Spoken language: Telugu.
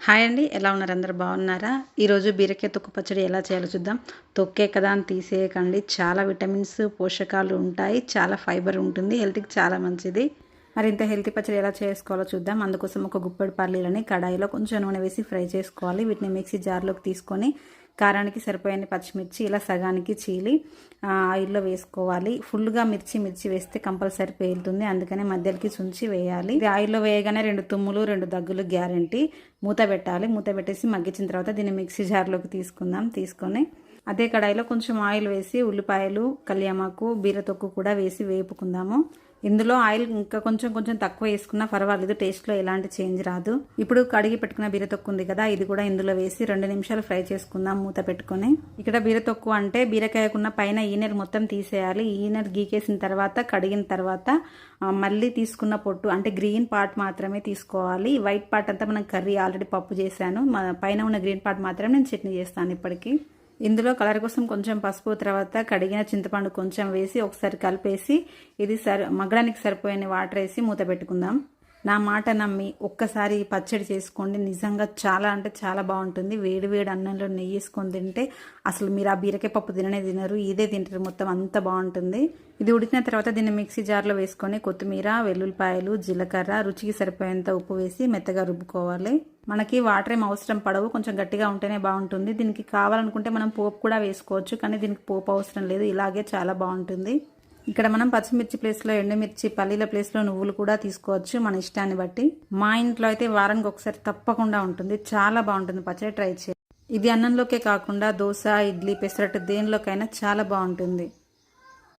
హాయ్ అండి, ఎలా ఉన్నారు? అందరు బాగున్నారా? ఈరోజు బీరకాయ తొక్కు పచ్చడి ఎలా చేయాలో చూద్దాం. తొక్కే కదా అని తీసేయకండి, చాలా విటమిన్స్ పోషకాలు ఉంటాయి, చాలా ఫైబర్ ఉంటుంది, హెల్త్కి చాలా మంచిది. మరి ఇంత హెల్తీ పచ్చడి ఎలా చేసుకోవాలో చూద్దాం. అందుకోసం ఒక గుప్పెడు పల్లీలని కడాయిలో కొంచెం నూనె వేసి ఫ్రై చేసుకోవాలి. వీటిని మిక్సీ జార్లోకి తీసుకొని కారానికి సరిపోయే పచ్చిమిర్చి ఇలా సగానికి చీలి ఆయిల్లో వేసుకోవాలి. ఫుల్గా మిర్చి వేస్తే కంపల్సరీ పేలుతుంది, అందుకనే మధ్యలోకి చుంచి వేయాలి. ఇది ఆయిల్లో వేయగానే 2 తుమ్ములు 2 దగ్గులు గ్యారంటీ. మూత పెట్టాలి. మూత పెట్టేసి మగ్గించిన తర్వాత దీన్ని మిక్సీ జార్లోకి తీసుకొని అదే కడాయిలో కొంచెం ఆయిల్ వేసి ఉల్లిపాయలు, కళ్యామాకు, బీరతొక్కు కూడా వేసి వేపుకుందాము. ఇందులో ఆయిల్ ఇంకా కొంచెం తక్కువ వేసుకున్నా పర్వాలేదు, టేస్ట్లో ఎలాంటి చేంజ్ రాదు. ఇప్పుడు కడిగి పెట్టుకున్న బీరతొక్కు ఉంది కదా, ఇది కూడా ఇందులో వేసి 2 నిమిషాలు ఫ్రై చేసుకుందాం మూత పెట్టుకొని. ఇక్కడ బీరతొక్కు అంటే బీరకాయకున్న పైన ఈనెలు మొత్తం తీసేయాలి. ఈనెలు గీకేసిన తర్వాత కడిగిన తర్వాత మళ్ళీ తీసుకున్న పొట్టు అంటే గ్రీన్ పార్ట్ మాత్రమే తీసుకోవాలి. వైట్ పార్ట్ అంతా మనం కర్రీ ఆల్రెడీ పప్పు చేశాను, పైన ఉన్న గ్రీన్ పార్ట్ మాత్రమే నేను చట్నీ చేస్తాను ఇప్పటికీ. ఇందులో కలర్ కోసం కొంచెం పసుపు, తర్వాత కడిగిన చింతపండు కొంచెం వేసి ఒకసారి కలిపేసి ఇది మగ్గడానికి సరిపోయిన వాటర్ వేసి మూత పెట్టుకుందాం. నా మాట నమ్మి ఒక్కసారి ఈ పచ్చడి చేసుకోండి, నిజంగా చాలా అంటే చాలా బాగుంటుంది. వేడి వేడి అన్నంలో నెయ్యి వేసుకొని తింటే అసలు మీరు ఆ బీరకాయ పప్పు తినరు, ఇదే తింటారు, మొత్తం అంత బాగుంటుంది. ఇది ఉడికిన తర్వాత దీన్ని మిక్సీ జార్లో వేసుకొని కొత్తిమీర, వెల్లుల్లిపాయలు, జీలకర్ర, రుచికి సరిపోయేంత ఉప్పు వేసి మెత్తగా రుబ్బుకోవాలి. మనకి వాటర్ ఏం అవసరం పడవు, కొంచెం గట్టిగా ఉంటేనే బాగుంటుంది. దీనికి కావాలనుకుంటే మనం పోపు కూడా వేసుకోవచ్చు, కానీ దీనికి పోపు అవసరం లేదు, ఇలాగే చాలా బాగుంటుంది. ఇక్కడ మనం పచ్చిమిర్చి ప్లేస్లో ఎండుమిర్చి, పల్లీల ప్లేస్లో నువ్వులు కూడా తీసుకోవచ్చు మన ఇష్టాన్ని బట్టి. మా ఇంట్లో అయితే వారానికి ఒకసారి తప్పకుండా ఉంటుంది, చాలా బాగుంటుంది పచ్చడి, ట్రై చేయండి. ఇది అన్నంలోకే కాకుండా దోశ, ఇడ్లీ, పెసరట్టు దేనిలోకైనా చాలా బాగుంటుంది.